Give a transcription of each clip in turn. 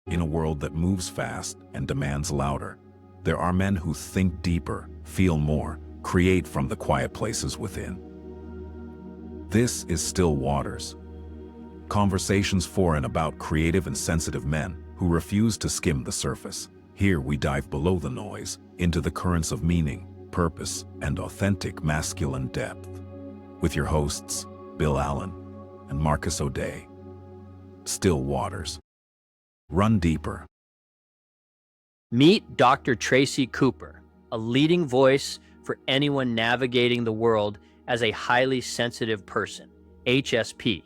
In a world that moves fast and demands louder, there are men who think deeper, feel more, create from the quiet places within. This is Still Waters. Conversations for and about creative and sensitive men who refuse to skim the surface. Here we dive below the noise into the currents of meaning, purpose, and authentic masculine depth. With your hosts, Bill Allen and Marcas O'Day. Still Waters. Run deeper. Meet Dr. Tracy Cooper, a leading voice for anyone navigating the world as a highly sensitive person, HSP.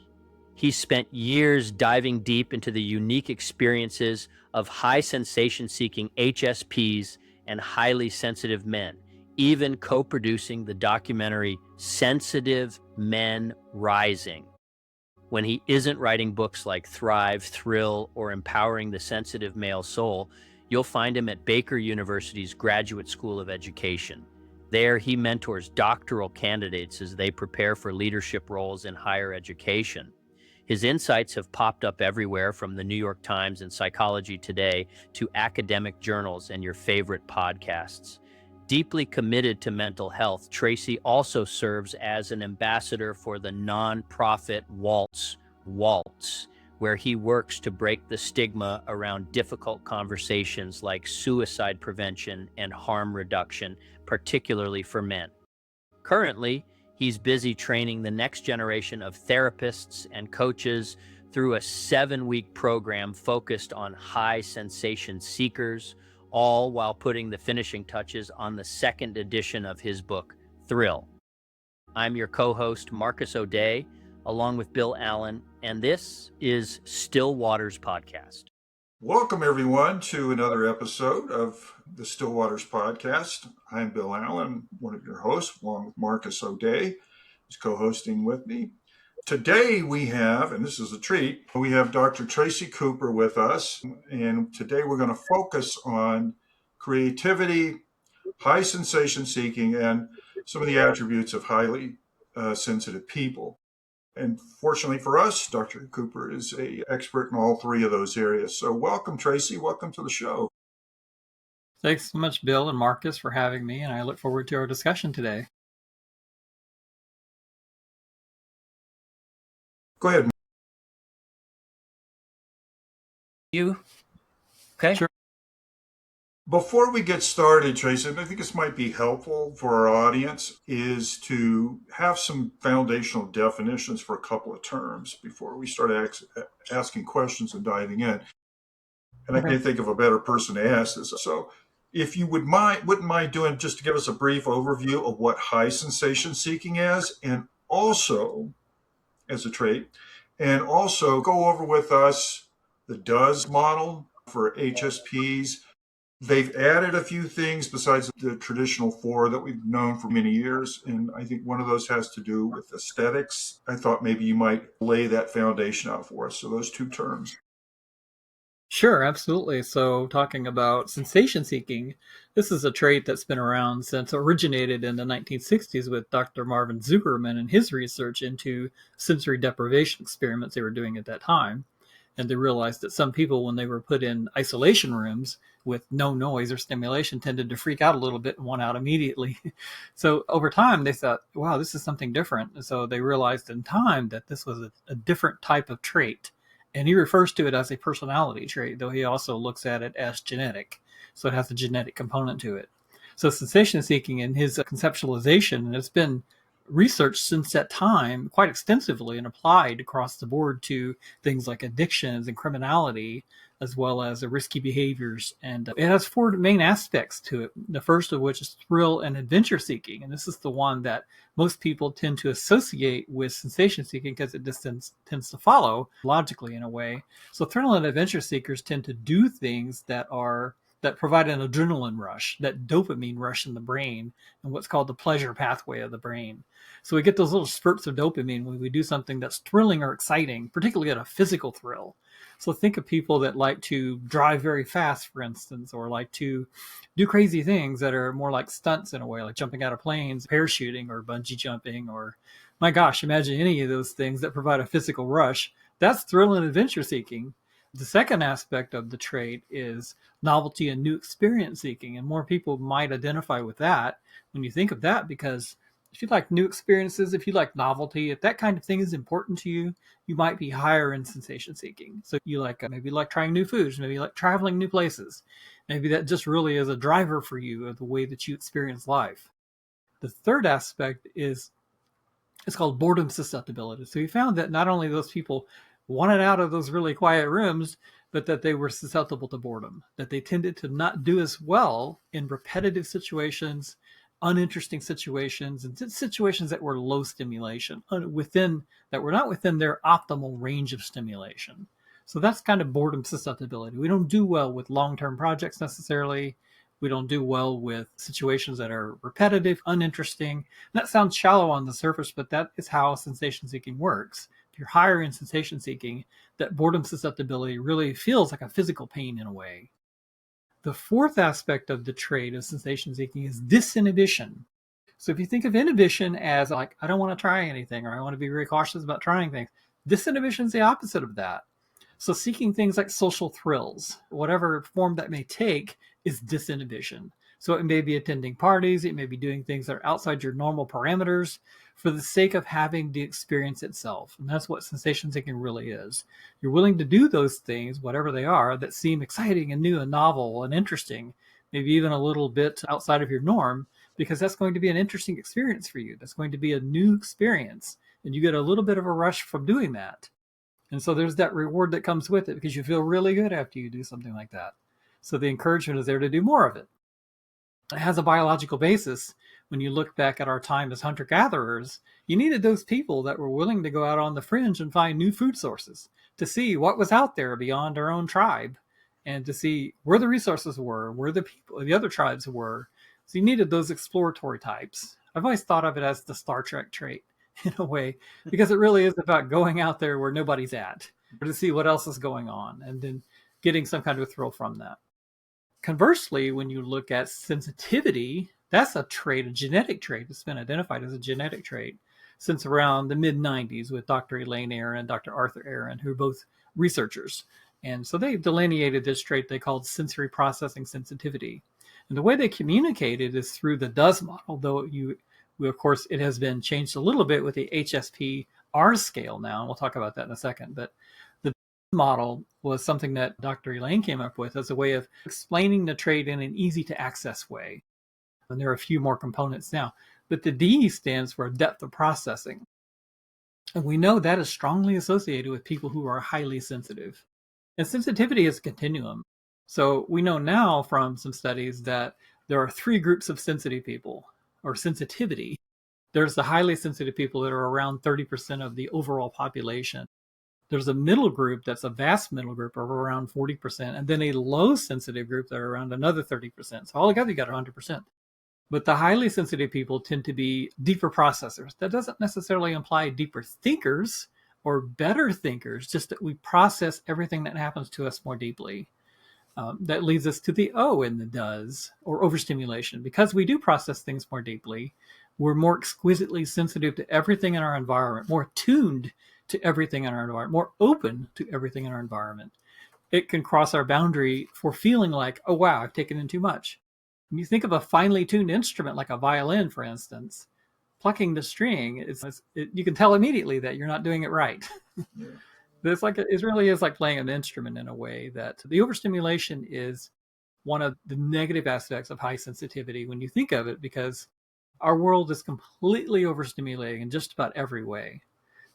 He spent years diving deep into the unique experiences of high sensation-seeking HSPs and highly sensitive men, even co-producing the documentary Sensitive Men Rising. When he isn't writing books like Thrive, Thrill, or Empowering the Sensitive Male Soul, you'll find him at Baker University's Graduate School of Education. There, he mentors doctoral candidates as they prepare for leadership roles in higher education. His insights have popped up everywhere, from the New York Times and Psychology Today to academic journals and your favorite podcasts. Deeply committed to mental health, Tracy also serves as an ambassador for the nonprofit Waltz, where he works to break the stigma around difficult conversations like suicide prevention and harm reduction, particularly for men. Currently, he's busy training the next generation of therapists and coaches through a 7-week program focused on high sensation seekers, all while putting the finishing touches on the second edition of his book, Thrill. I'm your co-host, Marcas O'Day, along with Bill Allen, and this is Still Waters Podcast. Welcome, everyone, to another episode of the Still Waters Podcast. I'm Bill Allen, one of your hosts, along with Marcas O'Day, who's co-hosting with me. Today we have, and this is a treat, we have Dr. Tracy Cooper with us, and today we're going to focus on creativity, high sensation seeking, and some of the attributes of highly sensitive people. And fortunately for us, Dr. Cooper is an expert in all three of those areas. So welcome, Tracy. Welcome to the show. Thanks so much, Bill and Marcas, for having me, and I look forward to our discussion today. Go ahead. You? Okay. Sure. Before we get started, Tracy, I think this might be helpful for our audience, is to have some foundational definitions for a couple of terms before we start asking questions and diving in. And I can't think of a better person to ask this. So if you wouldn't mind doing, just to give us a brief overview of what high sensation seeking is, and also as a trait, and also go over with us the DOES model for HSPs. They've added a few things besides the traditional 4 that we've known for many years, and I think one of those has to do with aesthetics. I thought maybe you might lay that foundation out for us. So those two terms. Sure, absolutely. So talking about sensation seeking, this is a trait that's been around since originated in the 1960s with Dr. Marvin Zuckerman and his research into sensory deprivation experiments they were doing at that time. And they realized that some people, when they were put in isolation rooms with no noise or stimulation, tended to freak out a little bit and want out immediately. So over time, they thought, wow, this is something different. And so they realized in time that this was a different type of trait. And he refers to it as a personality trait, though he also looks at it as genetic. So it has a genetic component to it. So sensation seeking in his conceptualization, and it's been researched since that time quite extensively and applied across the board to things like addictions and criminality, as well as risky behaviors. And it has 4 main aspects to it. The first of which is thrill and adventure seeking. And this is the one that most people tend to associate with sensation seeking because it just tends to follow logically in a way. So thrill and adventure seekers tend to do things that provide an adrenaline rush, that dopamine rush in the brain, and what's called the pleasure pathway of the brain. So we get those little spurts of dopamine when we do something that's thrilling or exciting, particularly at a physical thrill. So think of people that like to drive very fast, for instance, or like to do crazy things that are more like stunts in a way, like jumping out of planes, parachuting, or bungee jumping, or, my gosh, imagine any of those things that provide a physical rush. That's thrill and adventure seeking. The second aspect of the trait is novelty and new experience seeking, and more people might identify with that when you think of that, because if you like new experiences, if you like novelty, if that kind of thing is important to you, you might be higher in sensation seeking. So you like maybe you like trying new foods, maybe you like traveling new places. Maybe that just really is a driver for you of the way that you experience life. The third aspect is it's called boredom susceptibility. So we found that not only those people wanted out of those really quiet rooms, but that they were susceptible to boredom, that they tended to not do as well in repetitive situations, uninteresting situations, and situations that were low stimulation, that were not within their optimal range of stimulation. So that's kind of boredom susceptibility. We don't do well with long-term projects necessarily. We don't do well with situations that are repetitive, uninteresting. That sounds shallow on the surface, but that is how sensation seeking works. If you're higher in sensation seeking, that boredom susceptibility really feels like a physical pain in a way. The fourth aspect of the trait of sensation seeking is disinhibition. So if you think of inhibition as like, I don't want to try anything, or I want to be very cautious about trying things, disinhibition is the opposite of that. So seeking things like social thrills, whatever form that may take, is disinhibition. So it may be attending parties, it may be doing things that are outside your normal parameters for the sake of having the experience itself. And that's what sensation seeking really is. You're willing to do those things, whatever they are, that seem exciting and new and novel and interesting, maybe even a little bit outside of your norm, because that's going to be an interesting experience for you. That's going to be a new experience. And you get a little bit of a rush from doing that. And so there's that reward that comes with it because you feel really good after you do something like that. So the encouragement is there to do more of it. It has a biological basis. When you look back at our time as hunter-gatherers, you needed those people that were willing to go out on the fringe and find new food sources, to see what was out there beyond our own tribe, and to see where the resources were, where the people, the other tribes were. So you needed those exploratory types. I've always thought of it as the Star Trek trait in a way, because it really is about going out there where nobody's at, or to see what else is going on, and then getting some kind of a thrill from that. Conversely, when you look at sensitivity, that's a trait, a genetic trait that's been identified as a genetic trait since around the mid-90s with Dr. Elaine Aron and Dr. Arthur Aron, who are both researchers. And so they delineated this trait they called sensory processing sensitivity. And the way they communicated is through the DUS model, though of course, it has been changed a little bit with the HSP R scale now, and we'll talk about that in a second. But the model was something that Dr. Elaine came up with as a way of explaining the trait in an easy to access way. And there are a few more components now. But the D stands for depth of processing. And we know that is strongly associated with people who are highly sensitive. And sensitivity is a continuum. So we know now from some studies that there are three groups of sensitive people, or sensitivity. There's the highly sensitive people that are around 30% of the overall population. There's a middle group that's a vast middle group of around 40%, and then a low sensitive group that are around another 30%. So altogether, you got 100%. But the highly sensitive people tend to be deeper processors. That doesn't necessarily imply deeper thinkers or better thinkers, just that we process everything that happens to us more deeply. That leads us to the O in the does, or overstimulation. Because we do process things more deeply, we're more exquisitely sensitive to everything in our environment, more attuned to everything in our environment, more open to everything in our environment. It can cross our boundary for feeling like, oh, wow, I've taken in too much. When you think of a finely tuned instrument like a violin, for instance, plucking the string, you can tell immediately that you're not doing it right. Yeah. It really is like playing an instrument in a way that the overstimulation is one of the negative aspects of high sensitivity when you think of it, because our world is completely overstimulating in just about every way.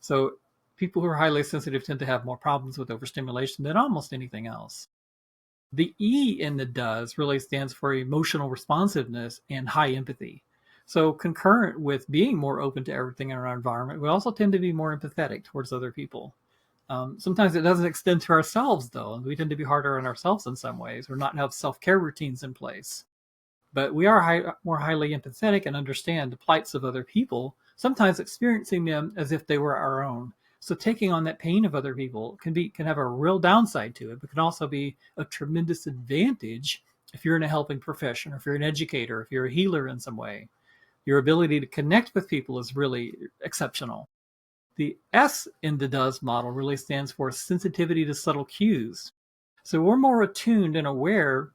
So people who are highly sensitive tend to have more problems with overstimulation than almost anything else. The E in the does really stands for emotional responsiveness and high empathy. So concurrent with being more open to everything in our environment, we also tend to be more empathetic towards other people. Sometimes it doesn't extend to ourselves, though. We tend to be harder on ourselves in some ways, or not have self-care routines in place. But we are more highly empathetic and understand the plights of other people, sometimes experiencing them as if they were our own. So taking on that pain of other people can have a real downside to it, but can also be a tremendous advantage if you're in a helping profession, or if you're an educator, if you're a healer in some way. Your ability to connect with people is really exceptional. The S in the DOES model really stands for sensitivity to subtle cues. So we're more attuned and aware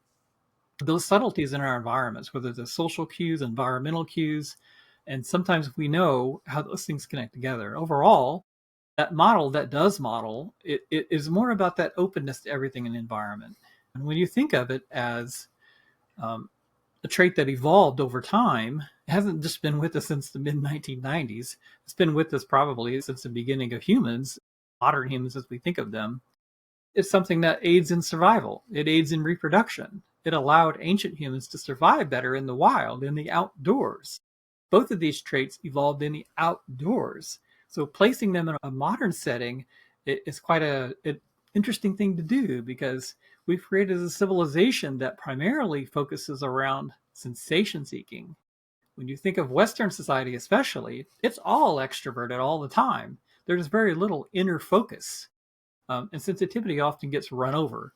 of those subtleties in our environments, whether they're social cues, environmental cues, and sometimes we know how those things connect together. Overall, that model, that DOES model, it is more about that openness to everything in the environment. And when you think of it as a trait that evolved over time, it hasn't just been with us since the mid 1990s. It's been with us probably since the beginning of humans, modern humans as we think of them. It's something that aids in survival. It aids in reproduction. It allowed ancient humans to survive better in the wild, in the outdoors. Both of these traits evolved in the outdoors. So placing them in a modern setting is quite an interesting thing to do, because we've created a civilization that primarily focuses around sensation seeking. When you think of Western society especially, it's all extroverted all the time. There's very little inner focus, and sensitivity often gets run over.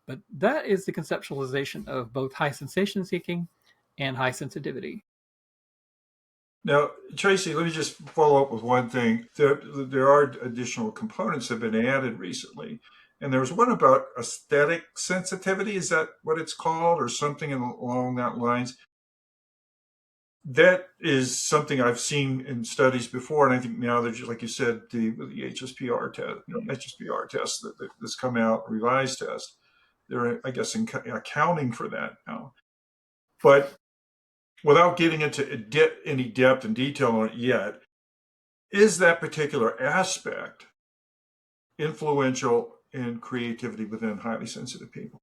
But that is the conceptualization of both high sensation seeking and high sensitivity. Now, Tracy, let me just follow up with one thing. There are additional components that have been added recently. And there was one about aesthetic sensitivity. Is that what it's called, or something along that lines? That is something I've seen in studies before, and I think now there's, like you said, the HSPR test, HSPR test that's come out, revised test. They're, I guess, accounting for that now. But without getting into any depth and detail on it yet, is that particular aspect influential in creativity within highly sensitive people?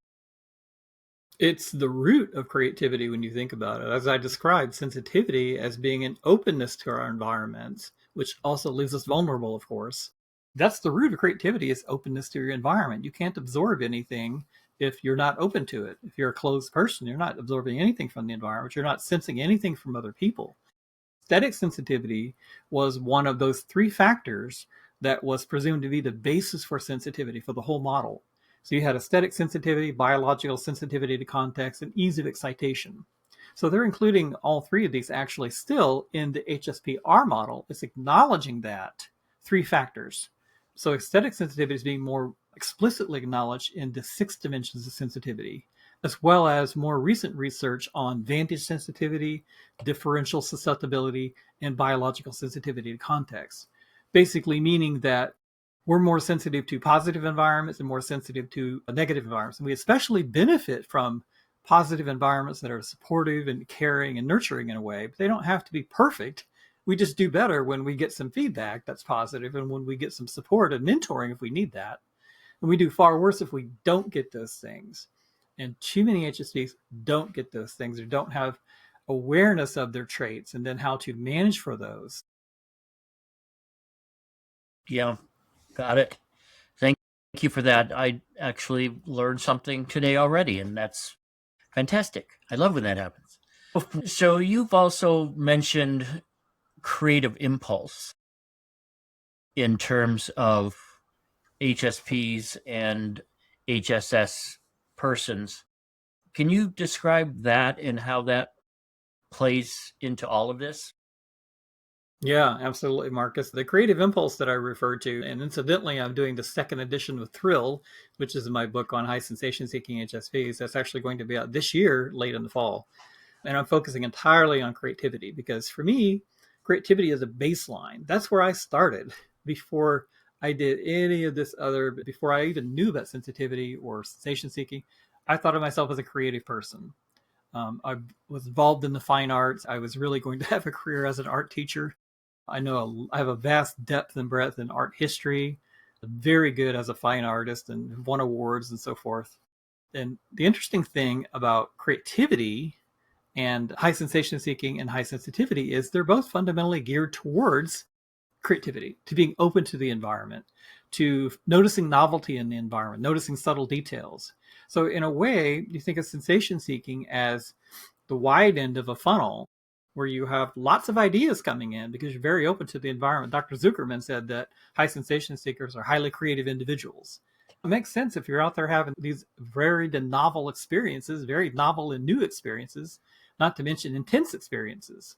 It's the root of creativity when you think about it. As I described, sensitivity as being an openness to our environments, which also leaves us vulnerable, of course. That's the root of creativity, is openness to your environment. You can't absorb anything if you're not open to it. If you're a closed person, you're not absorbing anything from the environment. You're not sensing anything from other people. Aesthetic sensitivity was one of those three factors that was presumed to be the basis for sensitivity for the whole model. So you had aesthetic sensitivity, biological sensitivity to context, and ease of excitation. So they're including all three of these actually still in the HSPR model. It's acknowledging that three factors. So aesthetic sensitivity is being more explicitly acknowledged in the 6 dimensions of sensitivity, as well as more recent research on vantage sensitivity, differential susceptibility, and biological sensitivity to context. Basically meaning that we're more sensitive to positive environments and more sensitive to negative environments. And we especially benefit from positive environments that are supportive and caring and nurturing in a way, but they don't have to be perfect. We just do better when we get some feedback that's positive, and when we get some support and mentoring if we need that. And we do far worse if we don't get those things. And too many HSPs don't get those things, or don't have awareness of their traits and then how to manage for those. Yeah, got it. Thank you for that. I actually learned something today already, and that's fantastic. I love when that happens. So you've also mentioned creative impulse in terms of HSPs and HSS persons. Can you describe that and how that plays into all of this? Yeah, absolutely, Marcus. The creative impulse that I referred to, and incidentally, I'm doing the second edition of Thrill, which is my book on high sensation seeking HSPs. That's actually going to be out this year, late in the fall. And I'm focusing entirely on creativity, because for me, creativity is a baseline. That's where I started before I did any of this other, before I even knew about sensitivity or sensation seeking. I thought of myself as a creative person. I was involved in the fine arts. I was really going to have a career as an art teacher. I know I have a vast depth and breadth in art history, very good as a fine artist, and won awards and so forth. And the interesting thing about creativity and high sensation seeking and high sensitivity is they're both fundamentally geared towards creativity, to being open to the environment, to noticing novelty in the environment, noticing subtle details. So in a way, you think of sensation seeking as the wide end of a funnel, where you have lots of ideas coming in because you're very open to the environment. Dr. Zuckerman said that high sensation seekers are highly creative individuals. It makes sense if you're out there having these very novel experiences, very novel and new experiences, not to mention intense experiences.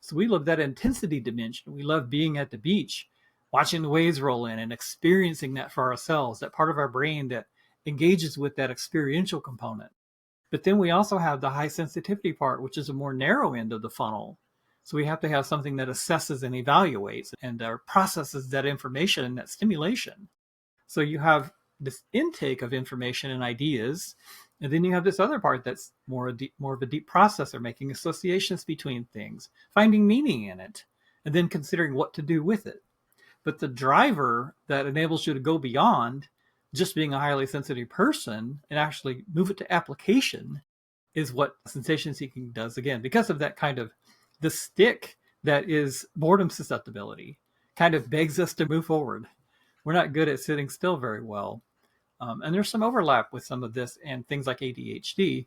So we love that intensity dimension. We love being at the beach watching the waves roll in and experiencing that for ourselves, that part of our brain that engages with that experiential component. But then we also have the high sensitivity part, which is a more narrow end of the funnel. So we have to have something that assesses and evaluates and processes that information and that stimulation. So you have this intake of information and ideas, and then you have this other part that's more of a deep processor, making associations between things, finding meaning in it, and then considering what to do with it. But the driver that enables you to go beyond just being a highly sensitive person and actually move it to application is what sensation seeking does, again, because of that kind of the stick that is boredom susceptibility kind of begs us to move forward. We're not good at sitting still very well. And there's some overlap with some of this and things like ADHD,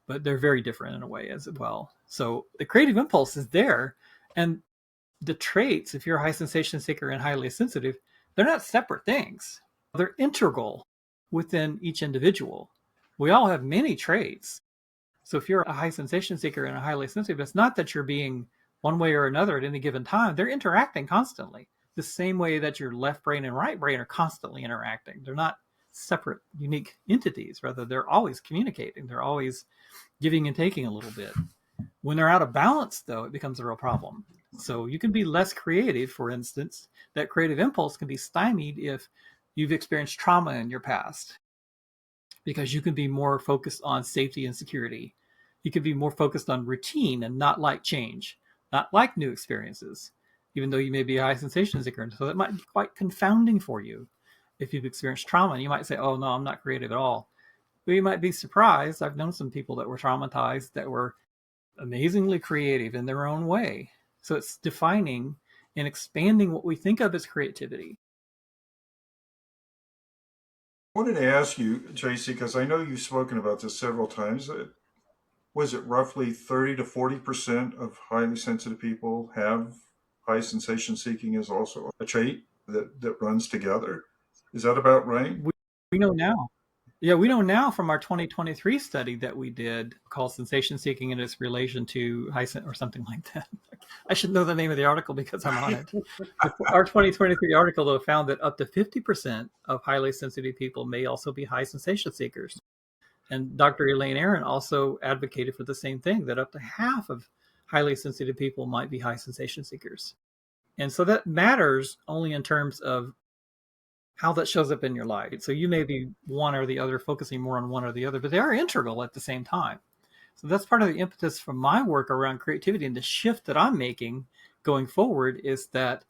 but they're very different in a way as well. So the creative impulse is there. And the traits, if you're a high sensation seeker and highly sensitive, they're not separate things. They're integral within each individual. We all have many traits. So if you're a high sensation seeker and a highly sensitive, it's not that you're being one way or another at any given time. They're interacting constantly, the same way that your left brain and right brain are constantly interacting. They're not separate, unique entities. Rather, they're always communicating. They're always giving and taking a little bit. When they're out of balance, though, it becomes a real problem. So you can be less creative, for instance. That creative impulse can be stymied if you've experienced trauma in your past, because you can be more focused on safety and security. You can be more focused on routine and not like change, not like new experiences, even though you may be a high sensation seeker. So that might be quite confounding for you if you've experienced trauma. And you might say, oh, no, I'm not creative at all. But you might be surprised. I've known some people that were traumatized that were amazingly creative in their own way. So it's defining and expanding what we think of as creativity. I wanted to ask you, Tracy, because I know you've spoken about this several times. Was it roughly 30 to 40% of highly sensitive people have high sensation seeking as also a trait that runs together? Is that about right? We know now. Yeah, we know now from our 2023 study that we did called Sensation Seeking and its Relation to or something like that. I should know the name of the article because I'm on it. Our 2023 article, though, found that up to 50% of highly sensitive people may also be high sensation seekers. And Dr. Elaine Aron also advocated for the same thing, that up to half of highly sensitive people might be high sensation seekers. And so that matters only in terms of how that shows up in your life. So you may be one or the other, focusing more on one or the other, but they are integral at the same time. So that's part of the impetus for my work around creativity, and the shift that I'm making going forward is that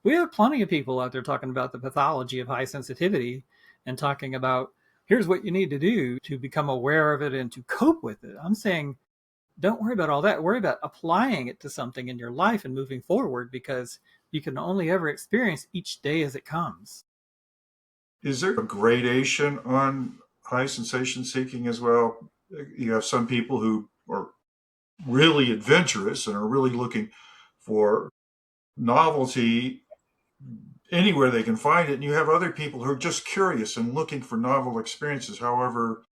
we have plenty of people out there talking about the pathology of high sensitivity and talking about, here's what you need to do to become aware of it and to cope with it. I'm saying, don't worry about all that. Worry about applying it to something in your life and moving forward, because you can only ever experience each day as it comes. Is there a gradation on high sensation seeking as well? You have some people who are really adventurous and are really looking for novelty anywhere they can find it. And you have other people who are just curious and looking for novel experiences, however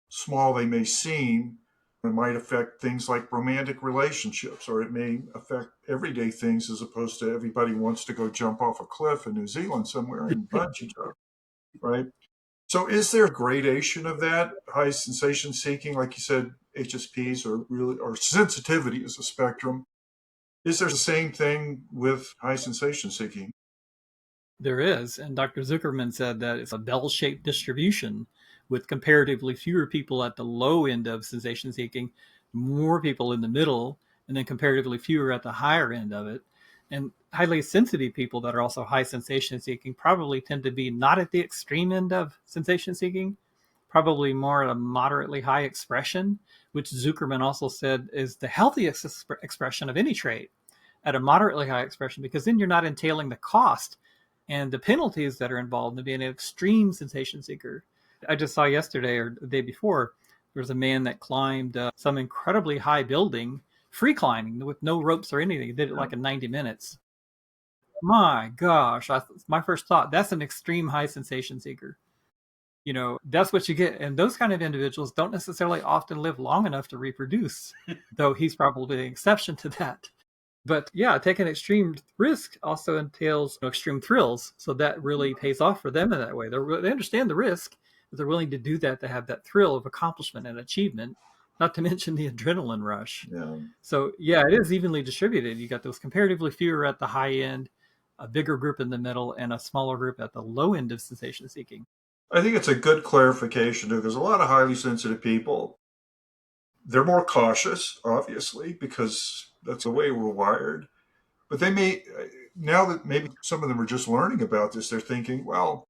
small they may seem. It might affect things like romantic relationships, or it may affect everyday things, as opposed to everybody wants to go jump off a cliff in New Zealand somewhere and bungee jump. Right. So is there a gradation of that high sensation seeking? Like you said, HSPs or sensitivity is a spectrum. Is there the same thing with high sensation seeking? There is. And Dr. Zuckerman said that it's a bell-shaped distribution with comparatively fewer people at the low end of sensation seeking, more people in the middle, and then comparatively fewer at the higher end of it. And highly sensitive people that are also high sensation seeking probably tend to be not at the extreme end of sensation seeking, probably more at a moderately high expression, which Zuckerman also said is the healthiest expression of any trait, at a moderately high expression, because then you're not entailing the cost and the penalties that are involved in being an extreme sensation seeker. I just saw yesterday or the day before, there was a man that climbed some incredibly high building, free climbing with no ropes or anything. He did it like in 90 minutes. My gosh, my first thought, that's an extreme high sensation seeker. You know, that's what you get. And those kind of individuals don't necessarily often live long enough to reproduce, though he's probably an exception to that. But yeah, taking extreme risk also entails extreme thrills. So that really pays off for them in that way. They understand the risk, but they're willing to do that to have that thrill of accomplishment and achievement, not to mention the adrenaline rush. Yeah. So yeah, it is evenly distributed. You got those comparatively fewer at the high end, a bigger group in the middle, and a smaller group at the low end of sensation seeking. I think it's a good clarification because a lot of highly sensitive people, they're more cautious, obviously, because that's the way we're wired. But they may, now that maybe some of them are just learning about this, they're thinking, well,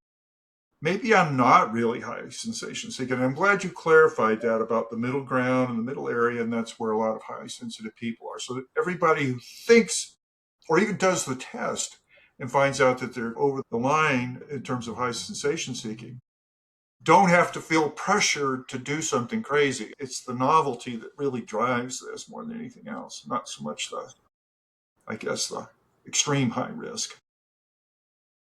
maybe I'm not really highly sensation seeking. And I'm glad you clarified that about the middle ground and the middle area, and that's where a lot of highly sensitive people are. So that everybody who thinks or even does the test and finds out that they're over the line in terms of high sensation seeking don't have to feel pressure to do something crazy. It's the novelty that really drives this more than anything else, not so much the extreme high risk.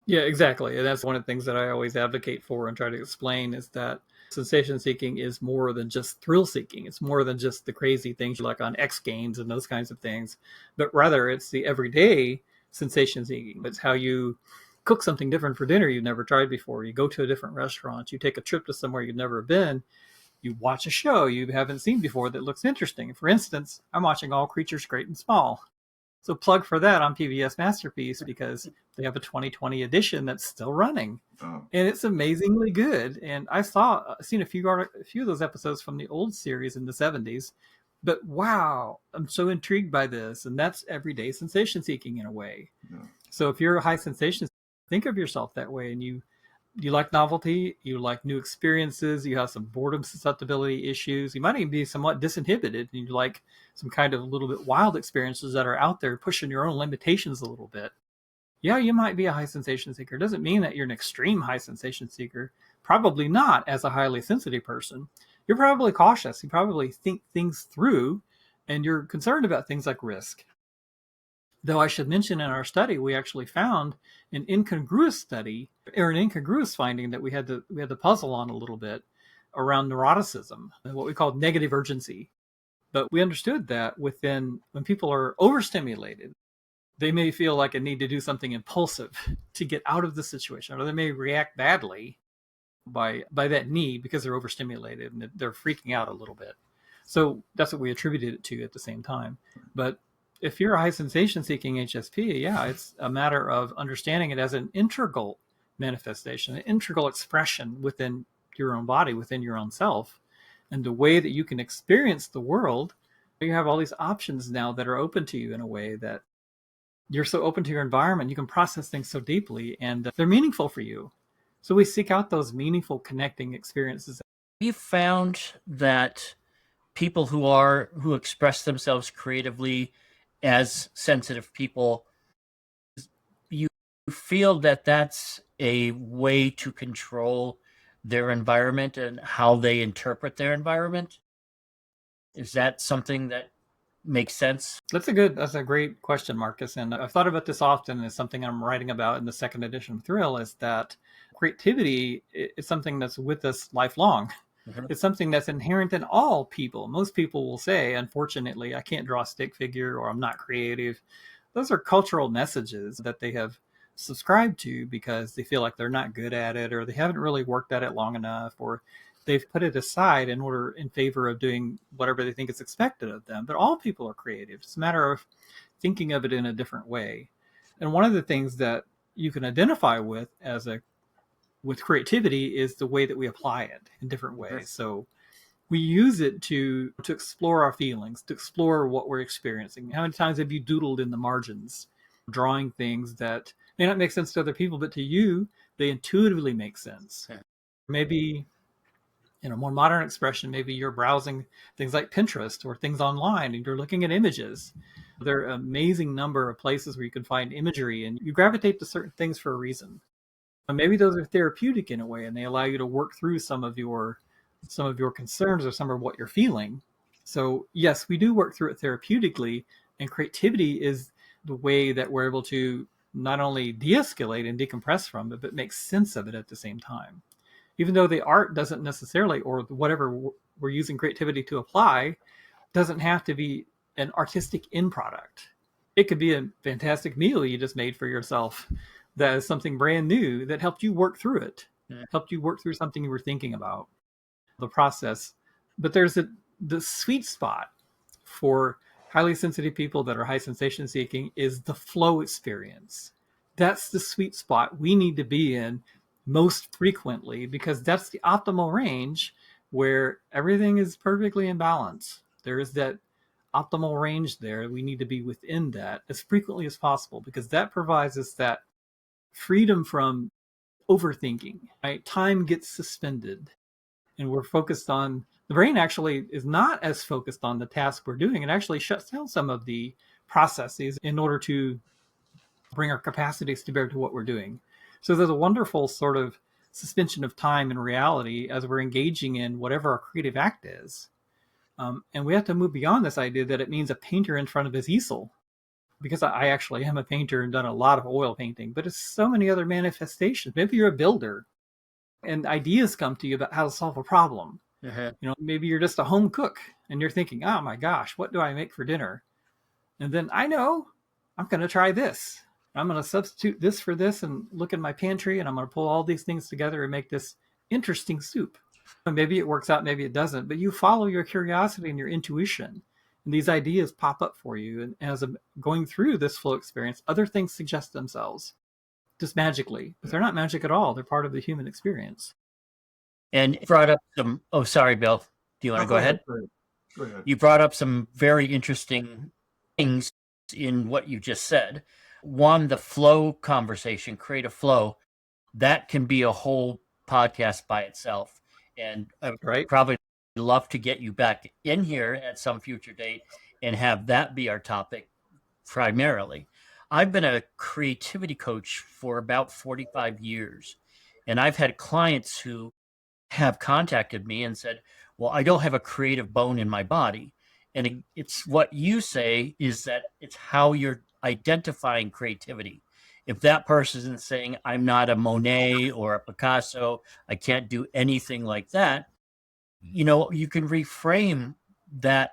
Yeah, exactly. And that's one of the things that I always advocate for and try to explain is that sensation seeking is more than just thrill seeking. It's more than just the crazy things like on X Games and those kinds of things, but rather it's the everyday sensation seeking. It's how you cook something different for dinner you've never tried before. You go to a different restaurant, you take a trip to somewhere you've never been, you watch a show you haven't seen before that looks interesting. For instance, I'm watching All Creatures Great and Small. So plug for that on PBS Masterpiece because they have a 2020 edition that's still running, Oh, and it's amazingly good. And I've seen a few of those episodes from the old series in the 70s, but wow, I'm so intrigued by this, and that's everyday sensation seeking in a way. yeah. So if you're a high sensation, think of yourself that way, and you like novelty, you like new experiences, you have some boredom susceptibility issues, you might even be somewhat disinhibited, and you like some kind of a little bit wild experiences that are out there pushing your own limitations a little bit. Yeah, you might be a high sensation seeker. It doesn't mean that you're an extreme high sensation seeker. Probably not as a highly sensitive person. You're probably cautious. You probably think things through, and you're concerned about things like risk. Though I should mention in our study, we actually found an incongruous study or an incongruous finding that we had to puzzle on a little bit around neuroticism, what we call negative urgency. But we understood that when people are overstimulated, they may feel like a need to do something impulsive to get out of the situation, or they may react badly by that need because they're overstimulated and they're freaking out a little bit. So that's what we attributed it to at the same time. But if you're a high sensation seeking HSP, yeah, it's a matter of understanding it as an integral manifestation, an integral expression within your own body, within your own self. And the way that you can experience the world, you have all these options now that are open to you in a way that you're so open to your environment, you can process things so deeply and they're meaningful for you. So we seek out those meaningful connecting experiences. You found that people who express themselves creatively as sensitive people, you feel that that's a way to control their environment and how they interpret their environment? Is that something that makes sense? That's a great question, Marcus. And I've thought about this often. It's something I'm writing about in the second edition of Thrill is that creativity is something that's with us lifelong. Mhm. It's something that's inherent in all people. Most people will say, unfortunately, I can't draw a stick figure or I'm not creative. Those are cultural messages that they have subscribed to because they feel like they're not good at it or they haven't really worked at it long enough or they've put it aside in favor of doing whatever they think is expected of them. But all people are creative. It's a matter of thinking of it in a different way. And one of the things that you can identify with creativity is the way that we apply it in different ways. So we use it to explore our feelings, to explore what we're experiencing. How many times have you doodled in the margins, drawing things that may not make sense to other people, but to you, they intuitively make sense? Yeah. Maybe in a more modern expression, maybe you're browsing things like Pinterest or things online and you're looking at images. There are an amazing number of places where you can find imagery and you gravitate to certain things for a reason. And maybe those are therapeutic in a way and they allow you to work through some of your concerns or some of what you're feeling. So yes, we do work through it therapeutically, and creativity is the way that we're able to not only de-escalate and decompress from it, but make sense of it at the same time. Even though the art doesn't necessarily, or whatever we're using creativity to apply, doesn't have to be an artistic end product. It could be a fantastic meal you just made for yourself that is something brand new that helped you work through it, Yeah. helped you work through something you were thinking about, the process. But there's the sweet spot for highly sensitive people that are high sensation seeking is the flow experience. That's the sweet spot we need to be in most frequently because that's the optimal range where everything is perfectly in balance. There is that optimal range there. We need to be within that as frequently as possible because that provides us that freedom from overthinking. Right? Time gets suspended and we're focused on the brain actually is not as focused on the task we're doing. It actually shuts down some of the processes in order to bring our capacities to bear to what we're doing. So there's a wonderful sort of suspension of time and reality as we're engaging in whatever our creative act is. And we have to move beyond this idea that it means a painter in front of his easel. Because I actually am a painter and done a lot of oil painting, but it's so many other manifestations. Maybe you're a builder and ideas come to you about how to solve a problem. Uh-huh. Maybe you're just a home cook and you're thinking, oh my gosh, what do I make for dinner? And then I know I'm going to try this. I'm going to substitute this for this and look in my pantry and I'm going to pull all these things together and make this interesting soup. And maybe it works out, maybe it doesn't, but you follow your curiosity and your intuition. And these ideas pop up for you. And as I'm going through this flow experience, other things suggest themselves just magically, but they're not magic at all. They're part of the human experience. And you brought up some, oh, sorry, Bill. Do you want to go ahead? Go ahead. You brought up some very interesting things in what you just said. One, the flow conversation, creative flow, that can be a whole podcast by itself. And I would Right. probably love to get you back in here at some future date and have that be our topic primarily. I've been a creativity coach for about 45 years, and I've had clients who have contacted me and said, well, I don't have a creative bone in my body. And it's what you say is that it's how you're identifying creativity. If that person is saying, I'm not a Monet or a Picasso, I can't do anything like that, you can reframe that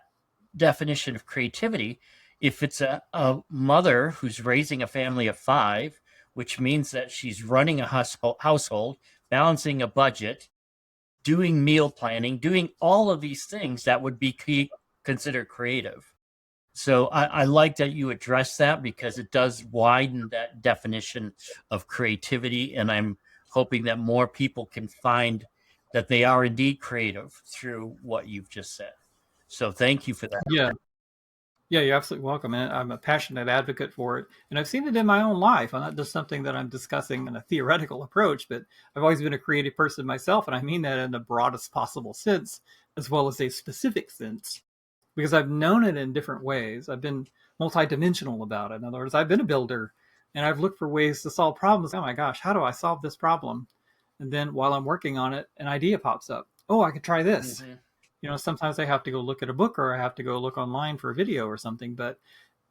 definition of creativity. If it's a mother who's raising a family of 5, which means that she's running a household, balancing a budget, doing meal planning, doing all of these things that would be considered creative. So I like that you address that because it does widen that definition of creativity. And I'm hoping that more people can find that they are indeed creative through what you've just said. So thank you for that. Yeah. Yeah, you're absolutely welcome. And I'm a passionate advocate for it. And I've seen it in my own life. I'm not just something that I'm discussing in a theoretical approach, but I've always been a creative person myself. And I mean that in the broadest possible sense, as well as a specific sense, because I've known it in different ways. I've been multidimensional about it. In other words, I've been a builder and I've looked for ways to solve problems. Oh my gosh, how do I solve this problem? And then while I'm working on it, an idea pops up. Oh, I could try this. Mhm. Sometimes I have to go look at a book or I have to go look online for a video or something. But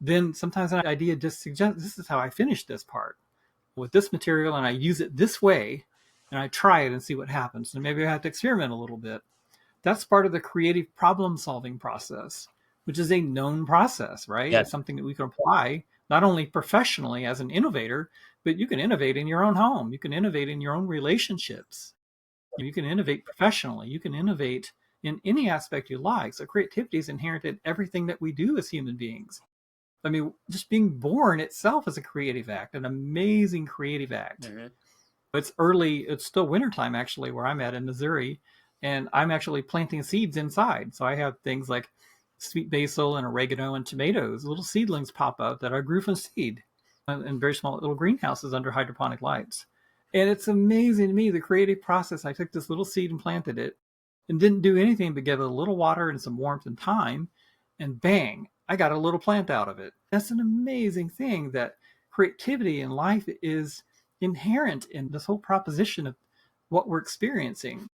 then sometimes an idea just suggests this is how I finish this part with this material and I use it this way and I try it and see what happens. And maybe I have to experiment a little bit. That's part of the creative problem solving process, which is a known process, right? Yeah. It's something that we can apply not only professionally as an innovator, but you can innovate in your own home. You can innovate in your own relationships. You can innovate professionally. You can innovate in any aspect you like. So creativity is inherent in everything that we do as human beings. I mean, just being born itself is a creative act, an amazing creative act. Mhm. It's still wintertime actually where I'm at in Missouri, and I'm actually planting seeds inside. So I have things like sweet basil and oregano and tomatoes. Little seedlings pop up that I grew from seed in very small little greenhouses under hydroponic lights. And it's amazing to me, the creative process. I took this little seed and planted it and didn't do anything but give it a little water and some warmth and time. And bang, I got a little plant out of it. That's an amazing thing that creativity in life is inherent in this whole proposition of what we're experiencing.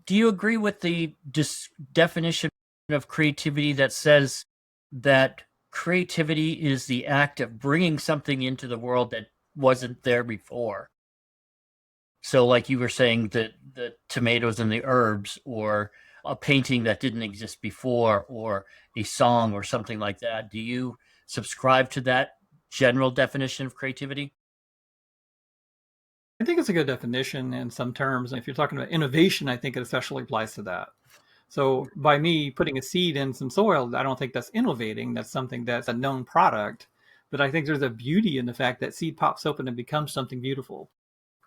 Do you agree with the definition of creativity that says that creativity is the act of bringing something into the world that wasn't there before? So like you were saying, the tomatoes and the herbs, or a painting that didn't exist before, or a song or something like that. Do you subscribe to that general definition of creativity? I think it's a good definition in some terms. If you're talking about innovation, I think it especially applies to that. So by me putting a seed in some soil, I don't think that's innovating. That's something that's a known product. But I think there's a beauty in the fact that seed pops open and becomes something beautiful.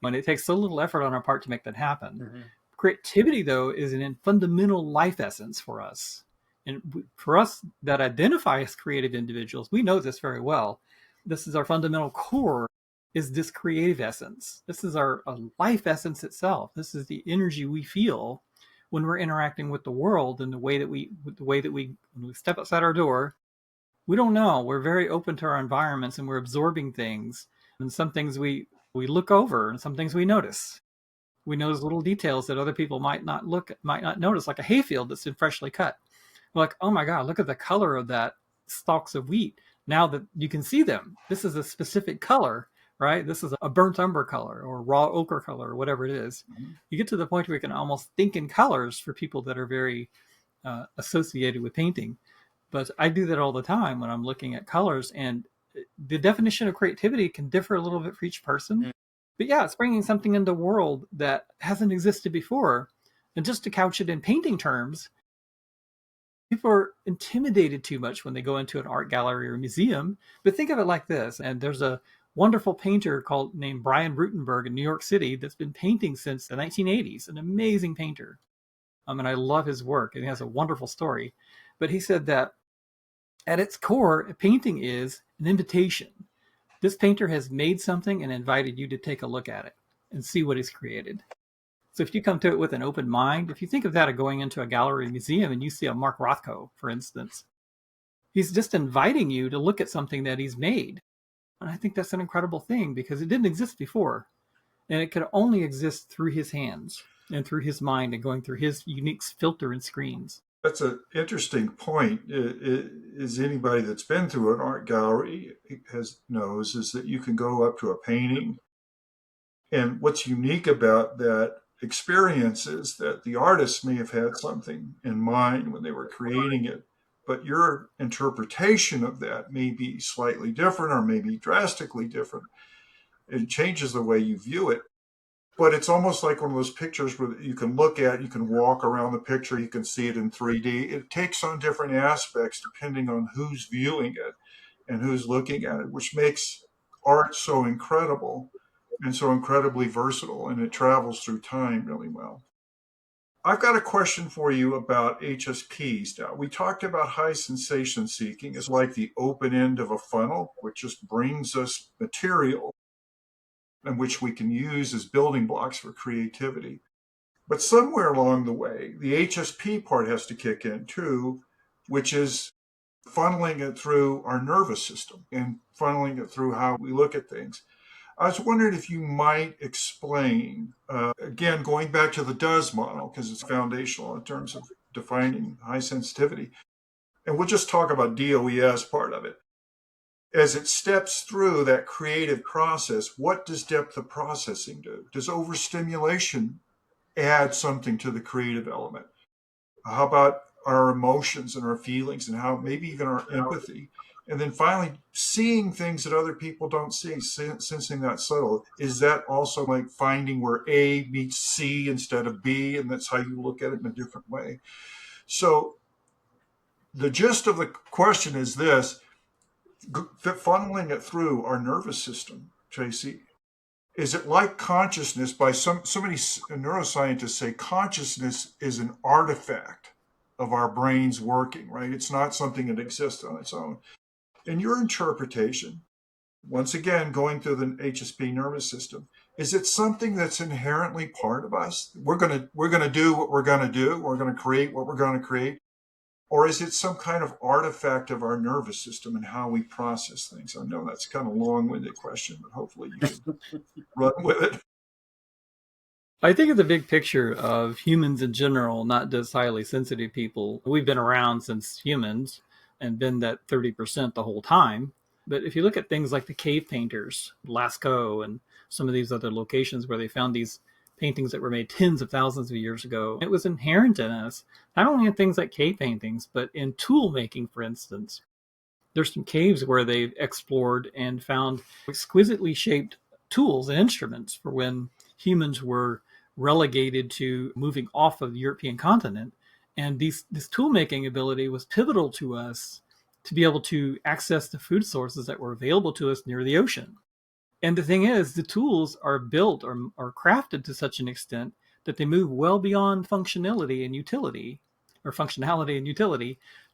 When it takes so little effort on our part to make that happen. Mm-hmm. Creativity, though, is an fundamental life essence for us. And for us that identify as creative individuals, we know this very well. This is our fundamental core, is this creative essence. This is our life essence itself. This is the energy we feel when we're interacting with the world, and the way that we when we step outside our door, we don't know. We're very open to our environments, and we're absorbing things. And some things we look over, and some things we notice. We notice little details that other people might not notice, like a hayfield that's been freshly cut. We're like, oh my God, look at the color of that stalks of wheat. Now that you can see them, this is a specific color, right? This is a burnt umber color or raw ochre color or whatever it is. Mm-hmm. You get to the point where you can almost think in colors for people that are very associated with painting. But I do that all the time when I'm looking at colors, and the definition of creativity can differ a little bit for each person. Mm-hmm. But yeah, it's bringing something into the world that hasn't existed before. And just to couch it in painting terms, people are intimidated too much when they go into an art gallery or museum. But think of it like this. And there's a wonderful painter named Brian Rutenberg in New York City that's been painting since the 1980s, an amazing painter. And I love his work, and he has a wonderful story. But he said that at its core, painting is an invitation. This painter has made something and invited you to take a look at it and see what he's created. So if you come to it with an open mind, if you think of that of going into a gallery or museum and you see a Mark Rothko, for instance, he's just inviting you to look at something that he's made. And I think that's an incredible thing, because it didn't exist before. And it could only exist through his hands and through his mind and going through his unique filter and screens. That's an interesting point. Is anybody that's been through an art gallery knows is that you can go up to a painting, and what's unique about that experience is that the artist may have had something in mind when they were creating it, but your interpretation of that may be slightly different or maybe drastically different. It changes the way you view it. But it's almost like one of those pictures where you can look at, you can walk around the picture, you can see it in 3D. It takes on different aspects depending on who's viewing it and who's looking at it, which makes art so incredible and so incredibly versatile, and it travels through time really well. I've got a question for you about HSPs now. We talked about high sensation seeking as like the open end of a funnel, which just brings us material and which we can use as building blocks for creativity. But somewhere along the way, the HSP part has to kick in too, which is funneling it through our nervous system and funneling it through how we look at things. I was wondering if you might explain, again, going back to the DOES model, because it's foundational in terms of defining high sensitivity. And we'll just talk about DOES part of it. As it steps through that creative process, what does depth of processing do? Does overstimulation add something to the creative element? How about our emotions and our feelings, and how maybe even our empathy? And then finally, seeing things that other people don't see, sensing that subtle. Is that also like finding where A meets C instead of B, and that's how you look at it in a different way? So the gist of the question is this: funneling it through our nervous system, Tracy, is it like consciousness? By so many neuroscientists say consciousness is an artifact of our brains working, right? It's not something that exists on its own. In your interpretation, once again, going through the HSP nervous system, is it something that's inherently part of us? We're gonna do what we're gonna do. We're gonna create what we're gonna create. Or is it some kind of artifact of our nervous system and how we process things? I know that's kind of a long-winded question, but hopefully you can run with it. I think of the big picture of humans in general, not just highly sensitive people. We've been around since humans and been that 30% the whole time. But if you look at things like the cave painters, Lascaux, and some of these other locations where they found these paintings that were made tens of thousands of years ago. It was inherent in us, not only in things like cave paintings, but in tool making, for instance. There's some caves where they've explored and found exquisitely shaped tools and instruments for when humans were relegated to moving off of the European continent. And this tool making ability was pivotal to us to be able to access the food sources that were available to us near the ocean. And the thing is, the tools are built or crafted to such an extent that they move well beyond functionality and utility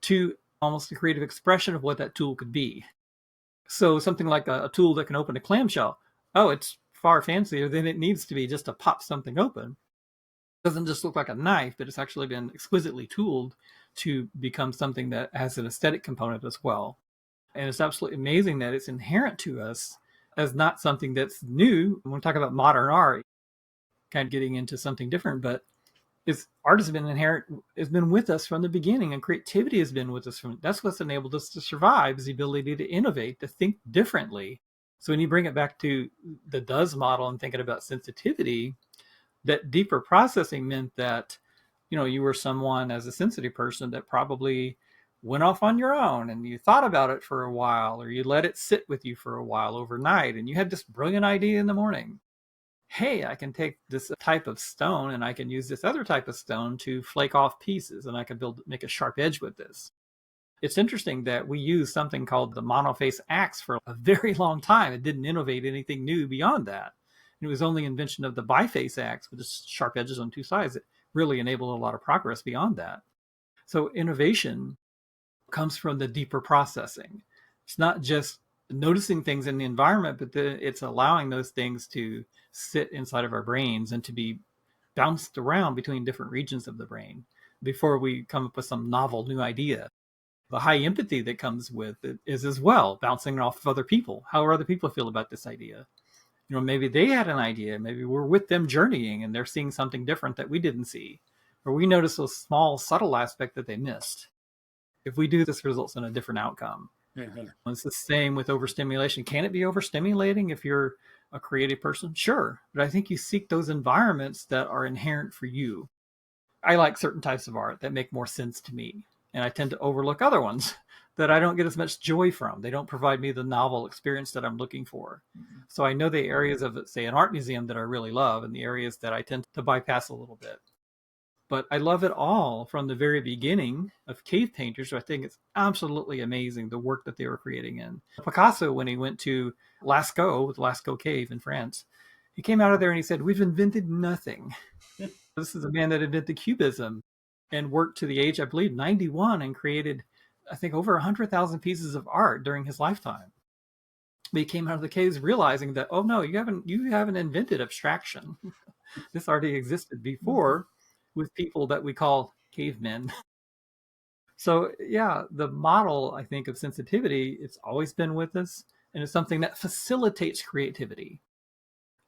to almost a creative expression of what that tool could be. So something like a tool that can open a clamshell, oh, it's far fancier than it needs to be just to pop something open. It doesn't just look like a knife, but it's actually been exquisitely tooled to become something that has an aesthetic component as well. And it's absolutely amazing that it's inherent to us as not something that's new. When we talk about modern art, kind of getting into something different, but art has been inherent, has been with us from the beginning, and creativity has been with us that's what's enabled us to survive, is the ability to innovate, to think differently. So when you bring it back to the does model and thinking about sensitivity, that deeper processing meant that, you were someone as a sensitive person that probably went off on your own and you thought about it for a while, or you let it sit with you for a while overnight, and you had this brilliant idea in the morning. Hey, I can take this type of stone and I can use this other type of stone to flake off pieces, and I can make a sharp edge with this. It's interesting that we use something called the monoface axe for a very long time. It didn't innovate anything new beyond that. It was only invention of the biface axe with the sharp edges on two sides that really enabled a lot of progress beyond that. So innovation comes from the deeper processing. It's not just noticing things in the environment, but it's allowing those things to sit inside of our brains and to be bounced around between different regions of the brain before we come up with some novel new idea. The high empathy that comes with it is as well bouncing off of other people. How do other people feel about this idea? Maybe they had an idea, maybe we're with them journeying and they're seeing something different that we didn't see, or we notice a small subtle aspect that they missed. If we do, this results in a different outcome. Mm-hmm. It's the same with overstimulation. Can it be overstimulating if you're a creative person? Sure. But I think you seek those environments that are inherent for you. I like certain types of art that make more sense to me, and I tend to overlook other ones that I don't get as much joy from. They don't provide me the novel experience that I'm looking for. Mm-hmm. So I know the areas of, say, an art museum that I really love, and the areas that I tend to bypass a little bit. But I love it all from the very beginning of cave painters. I think it's absolutely amazing the work that they were creating in. Picasso, when he went to Lascaux Cave in France, he came out of there and he said, "We've invented nothing." This is a man that invented Cubism and worked to the age, I believe, 91, and created, I think, over 100,000 pieces of art during his lifetime. But he came out of the caves realizing that, oh no, you haven't invented abstraction. This already existed before with people that we call cavemen. So yeah, the model, I think, of sensitivity, it's always been with us, and it's something that facilitates creativity.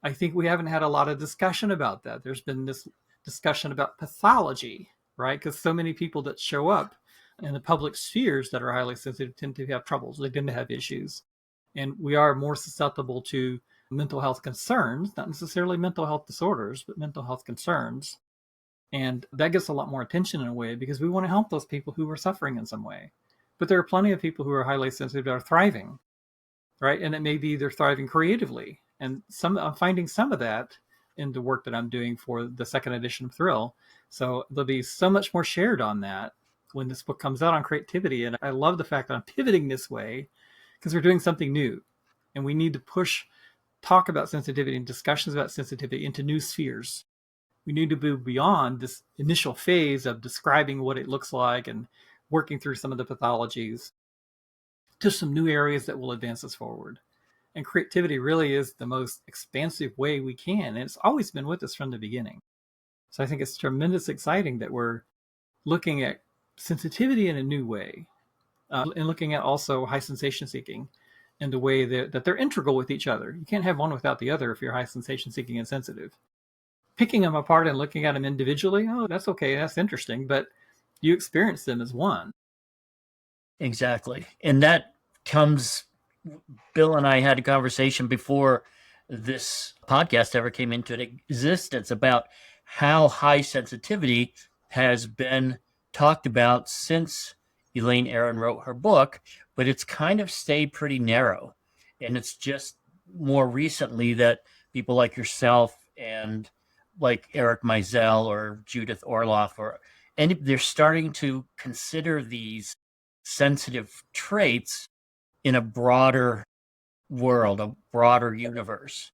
I think we haven't had a lot of discussion about that. There's been this discussion about pathology, right? Because so many people that show up in the public spheres that are highly sensitive tend to have troubles. They tend to have issues. And we are more susceptible to mental health concerns, not necessarily mental health disorders, but mental health concerns. And that gets a lot more attention in a way because we want to help those people who are suffering in some way. But there are plenty of people who are highly sensitive that are thriving, right? And it may be they're thriving creatively. And I'm finding some of that in the work that I'm doing for the second edition of Thrill. So there'll be so much more shared on that when this book comes out on creativity. And I love the fact that I'm pivoting this way because we're doing something new. And we need to talk about sensitivity and discussions about sensitivity into new spheres. We need to move beyond this initial phase of describing what it looks like and working through some of the pathologies to some new areas that will advance us forward. And creativity really is the most expansive way we can. And it's always been with us from the beginning. So I think it's tremendously exciting that we're looking at sensitivity in a new way and looking at also high sensation seeking in the way that they're integral with each other. You can't have one without the other if you're high sensation seeking and sensitive. Picking them apart and looking at them individually, oh, that's okay, that's interesting, but you experience them as one. Exactly. And that comes, Bill and I had a conversation before this podcast ever came into existence about how high sensitivity has been talked about since Elaine Aron wrote her book, but it's kind of stayed pretty narrow. And it's just more recently that people like yourself and like Eric Meisel or Judith Orloff and they're starting to consider these sensitive traits in a broader world, a broader universe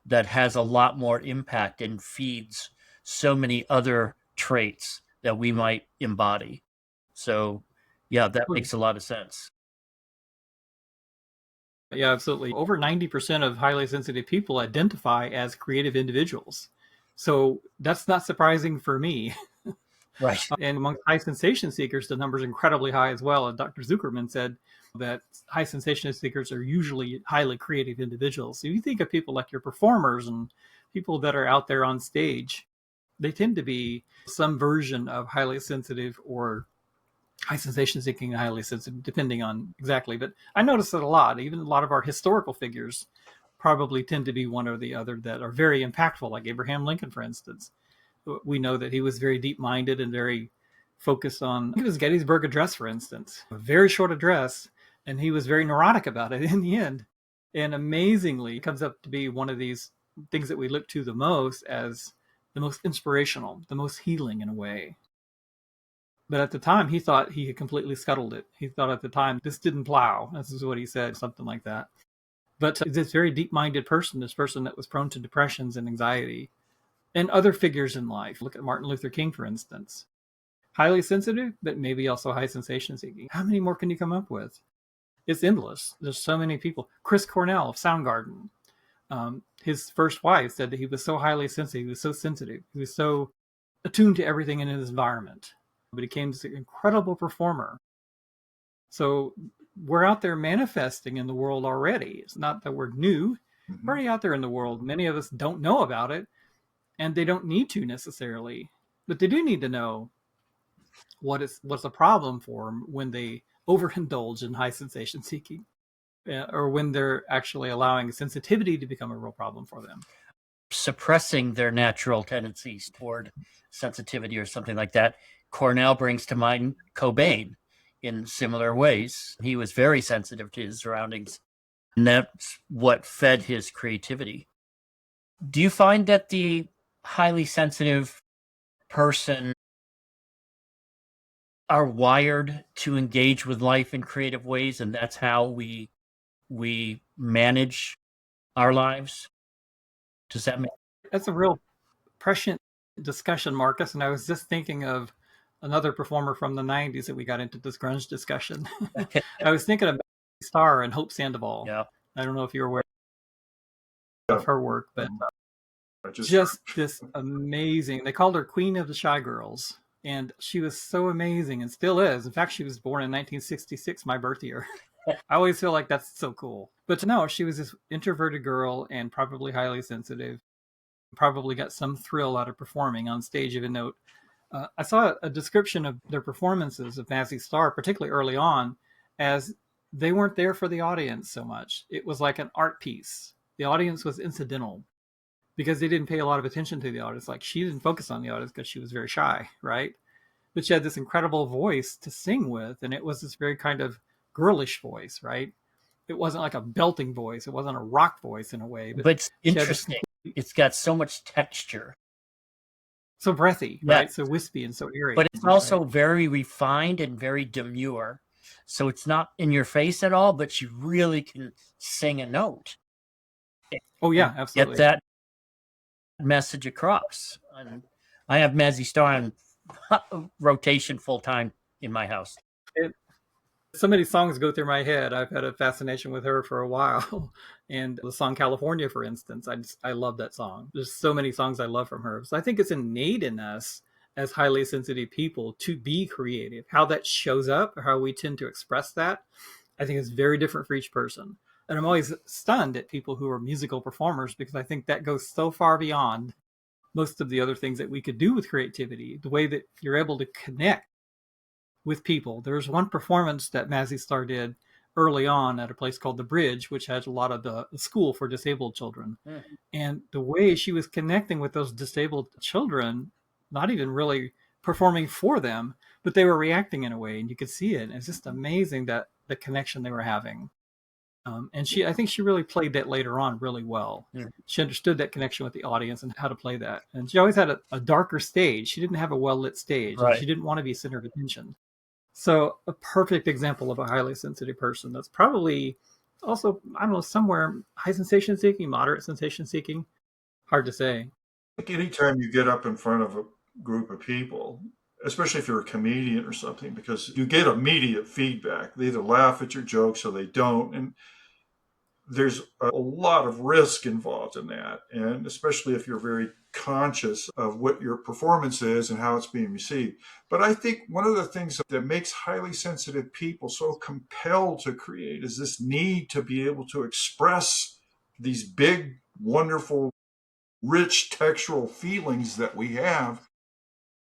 that has a lot more impact and feeds so many other traits that we might embody. So, yeah, that makes a lot of sense. Yeah, absolutely. Over 90% of highly sensitive people identify as creative individuals. So that's not surprising for me. Right. And among high sensation seekers, the number is incredibly high as well. And Dr. Zuckerman said that high sensation seekers are usually highly creative individuals. So you think of people like your performers and people that are out there on stage, they tend to be some version of highly sensitive or high sensation seeking and highly sensitive, depending on exactly. But I notice it a lot. Even a lot of our historical figures probably tend to be one or the other that are very impactful, like Abraham Lincoln, for instance. We know that he was very deep-minded and very focused on his Gettysburg Address, for instance, a very short address, and he was very neurotic about it in the end. And amazingly, it comes up to be one of these things that we look to the most as the most inspirational, the most healing in a way. But at the time, he thought he had completely scuttled it. He thought at the time, this didn't plow. This is what he said, something like that. But this very deep-minded person, this person that was prone to depressions and anxiety, and other figures in life. Look at Martin Luther King, for instance. Highly sensitive, but maybe also high sensation seeking. How many more can you come up with? It's endless. There's so many people. Chris Cornell of Soundgarden. His first wife said that he was so highly sensitive. He was so sensitive. He was so attuned to everything in his environment. But he became this incredible performer. So we're out there manifesting in the world already. It's not that we're new. We're already out there in the world. Many of us don't know about it. And they don't need to necessarily, but they do need to know what's a problem for them when they overindulge in high sensation seeking, or when they're actually allowing sensitivity to become a real problem for them. Suppressing their natural tendencies toward sensitivity or something like that. Cornell brings to mind Cobain in similar ways. He was very sensitive to his surroundings, and that's what fed his creativity. Do you find that the highly sensitive person are wired to engage with life in creative ways, and that's how we manage our lives? Does that make That's a real prescient discussion, Marcus, and I was just thinking of another performer from the 90s that we got into this grunge discussion. I was thinking of Star and Hope Sandoval. Yeah. I don't know if you're aware of her work, but just this amazing. They called her Queen of the Shy Girls, and she was so amazing and still is. In fact, she was born in 1966, my birth year. I always feel like that's so cool. But no, she was this introverted girl and probably highly sensitive. Probably got some thrill out of performing on stage, even though I saw a description of their performances of Mazzy Star, particularly early on, as they weren't there for the audience so much. It was like an art piece. The audience was incidental because they didn't pay a lot of attention to the audience. Like, she didn't focus on the audience because she was very shy, right? But she had this incredible voice to sing with, and it was this very kind of girlish voice, right? It wasn't like a belting voice. It wasn't a rock voice in a way. But it's interesting. It's got so much texture. So breathy, Yeah. right? So wispy and so eerie. But it's also very refined and very demure. So it's not in your face at all, but you really can sing a note. Oh, yeah, absolutely. Get that message across. And I have Mazzy Star on rotation full time in my house. So many songs go through my head. I've had a fascination with her for a while. And the song California, for instance, I love that song. There's so many songs I love from her. So I think it's innate in us as highly sensitive people to be creative. How that shows up, or how we tend to express that, I think is very different for each person. And I'm always stunned at people who are musical performers, because I think that goes so far beyond most of the other things that we could do with creativity. The way that you're able to connect with people. There's one performance that Mazzy Star did early on at a place called The Bridge, which had a lot of the school for disabled children. Mm. And the way she was connecting with those disabled children, not even really performing for them, but they were reacting in a way, and you could see it. And it's just amazing that the connection they were having. And I think she really played that later on really well. Mm. She understood that connection with the audience and how to play that. And she always had a darker stage. She didn't have a well-lit stage. Right. She didn't want to be center of attention. So a perfect example of a highly sensitive person that's probably also, I don't know, somewhere high sensation seeking, moderate sensation seeking. Hard to say. Anytime you get up in front of a group of people, especially if you're a comedian or something, because you get immediate feedback. They either laugh at your jokes or they don't. And there's a lot of risk involved in that. And especially if you're very conscious of what your performance is and how it's being received. But I think one of the things that makes highly sensitive people so compelled to create is this need to be able to express these big, wonderful, rich textural feelings that we have.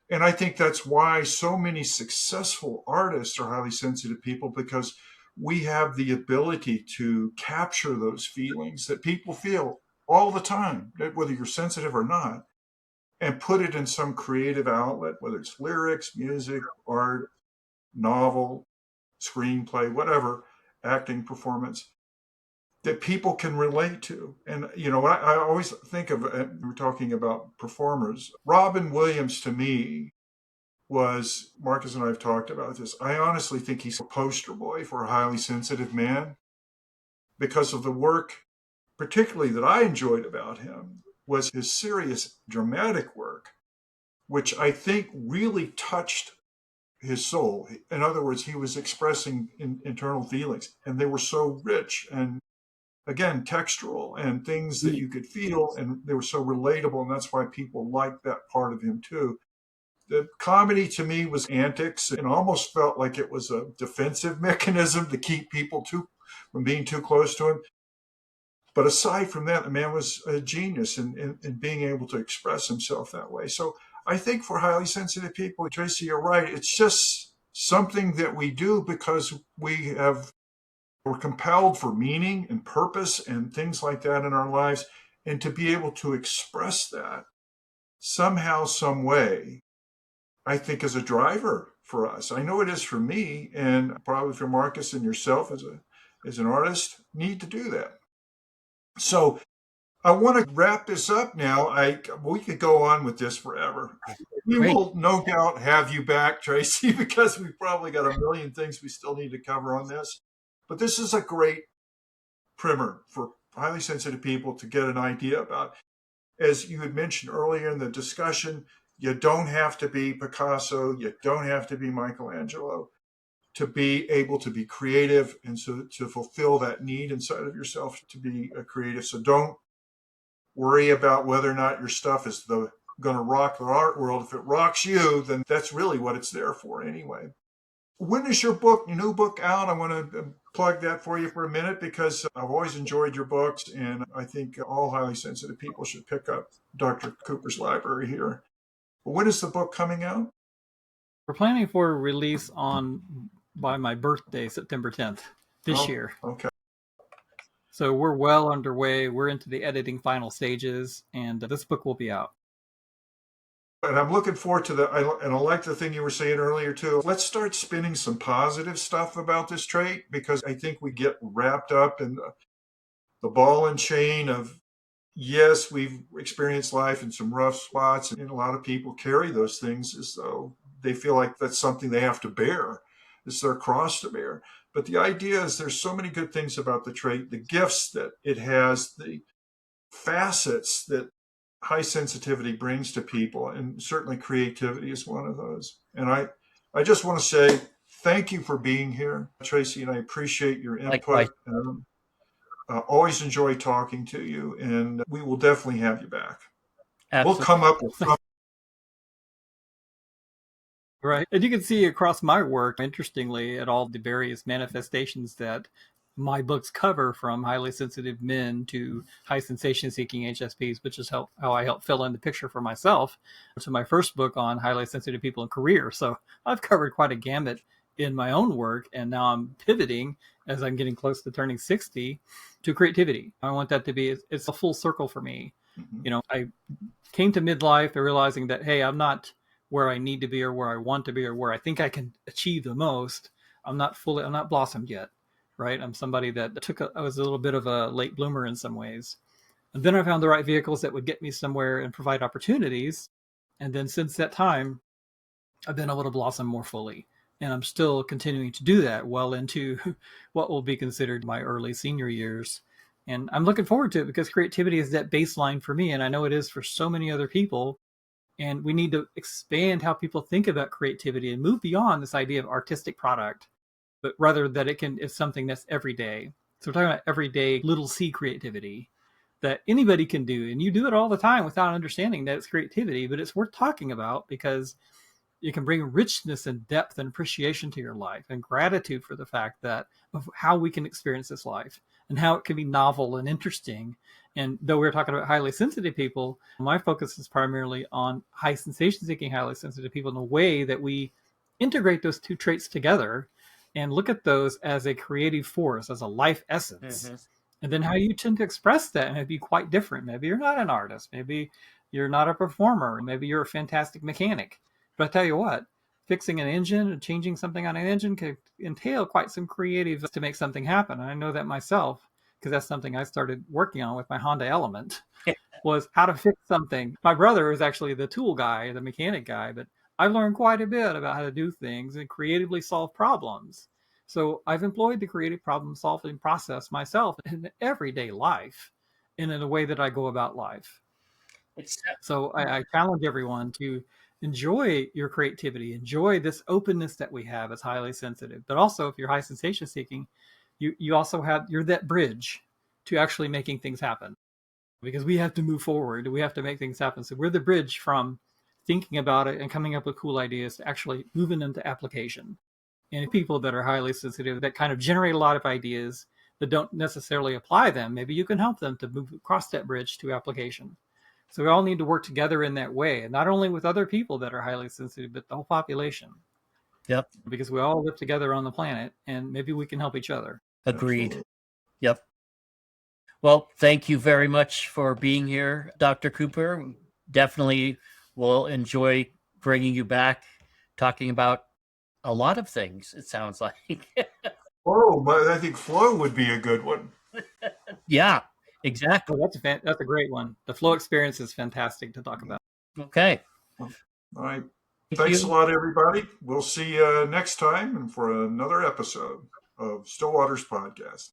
And I think that's why so many successful artists are highly sensitive people, because we have the ability to capture those feelings that people feel all the time, whether you're sensitive or not, and put it in some creative outlet, whether it's lyrics, music, art, novel, screenplay, whatever, acting, performance, that people can relate to. And, you know, I always think of, we're talking about performers, Robin Williams to me was, Marcus and I have talked about this, I honestly think he's a poster boy for a highly sensitive man, because of the work, particularly that I enjoyed about him, was his serious dramatic work, which I think really touched his soul. In other words, he was expressing internal feelings, and they were so rich and, again, textural and things that you could feel, and they were so relatable, and that's why people liked that part of him too. The comedy to me was antics and almost felt like it was a defensive mechanism to keep people from being too close to him. But aside from that, the man was a genius in being able to express himself that way. So I think for highly sensitive people, Tracy, you're right. It's just something that we do because we're compelled for meaning and purpose and things like that in our lives. And to be able to express that somehow, some way, I think is a driver for us. I know it is for me, and probably for Marcus and yourself as an artist, need to do that. So I want to wrap this up now. We could go on with this forever. We Great. will no doubt have you back, Tracy, because we've probably got a million things we still need to cover on this. But this is a great primer for highly sensitive people to get an idea about. As you had mentioned earlier in the discussion, you don't have to be Picasso, you don't have to be Michelangelo to be able to be creative and so to fulfill that need inside of yourself to be a creative. So don't worry about whether or not your stuff is going to rock the art world. If it rocks you, then that's really what it's there for anyway. When is your new book out? I want to plug that for you for a minute, because I've always enjoyed your books, and I think all highly sensitive people should pick up Dr. Cooper's library here. But when is the book coming out? We're planning for a release by my birthday, September 10th this year. Okay. So we're well underway. We're into the editing final stages, and this book will be out. And I'm looking forward to and I like the thing you were saying earlier too. Let's start spinning some positive stuff about this trait, because I think we get wrapped up in the ball and chain of, yes, we've experienced life in some rough spots, and a lot of people carry those things as though they feel like that's something they have to bear. It's their cross to bear. But the idea is there's so many good things about the trait, the gifts that it has, the facets that high sensitivity brings to people, and certainly creativity is one of those. And I just want to say thank you for being here, Tracy, and I appreciate your input. Always enjoy talking to you, and we will definitely have you back. Absolutely. We'll come up with something. Right. And you can see across my work, interestingly, at all the various manifestations that my books cover, from highly sensitive men to high sensation seeking HSPs, which is how I help fill in the picture for myself, to my first book on highly sensitive people and career. So I've covered quite a gamut in my own work. And now I'm pivoting as I'm getting close to turning 60 to creativity. I want that to be, it's a full circle for me. Mm-hmm. I came to midlife realizing that, hey, I'm not where I need to be or where I want to be or where I think I can achieve the most. I'm not blossomed yet, right? I'm somebody that I was a little bit of a late bloomer in some ways. And then I found the right vehicles that would get me somewhere and provide opportunities. And then since that time, I've been able to blossom more fully. And I'm still continuing to do that well into what will be considered my early senior years. And I'm looking forward to it because creativity is that baseline for me. And I know it is for so many other people. And we need to expand how people think about creativity and move beyond this idea of artistic product, but rather that it's something that's everyday. So we're talking about everyday little C creativity that anybody can do. And you do it all the time without understanding that it's creativity, but it's worth talking about because it can bring richness and depth and appreciation to your life and gratitude for the fact that of how we can experience this life and how it can be novel and interesting. And though we're talking about highly sensitive people, my focus is primarily on high sensation seeking, highly sensitive people in a way that we integrate those two traits together and look at those as a creative force, as a life essence. Mm-hmm. And then how you tend to express that may be quite different. Maybe you're not an artist. Maybe you're not a performer. Maybe you're a fantastic mechanic. But I tell you what, fixing an engine and changing something on an engine could entail quite some creative to make something happen. And I know that myself because that's something I started working on with my Honda Element was how to fix something. My brother is actually the tool guy, the mechanic guy, but I've learned quite a bit about how to do things and creatively solve problems. So I've employed the creative problem solving process myself in everyday life and in the way that I go about life. It's So I challenge everyone to enjoy your creativity, enjoy this openness that we have as highly sensitive. But also, if you're high sensation seeking, you're that bridge to actually making things happen because we have to move forward. We have to make things happen. So we're the bridge from thinking about it and coming up with cool ideas to actually moving them to application. And people that are highly sensitive that kind of generate a lot of ideas that don't necessarily apply them, maybe you can help them to move across that bridge to application. So we all need to work together in that way, and not only with other people that are highly sensitive, but the whole population. Yep. Because we all live together on the planet, and maybe we can help each other. Agreed. Absolutely. Yep. Well, thank you very much for being here, Dr. Cooper. Definitely will enjoy bringing you back, talking about a lot of things, it sounds like. Oh, but I think flow would be a good one. Yeah, exactly. Oh, that's a great one. The flow experience is fantastic to talk about. Okay. All right. Thank Thanks you. a lot, everybody. We'll see you next time and for another episode of Still Waters Podcast.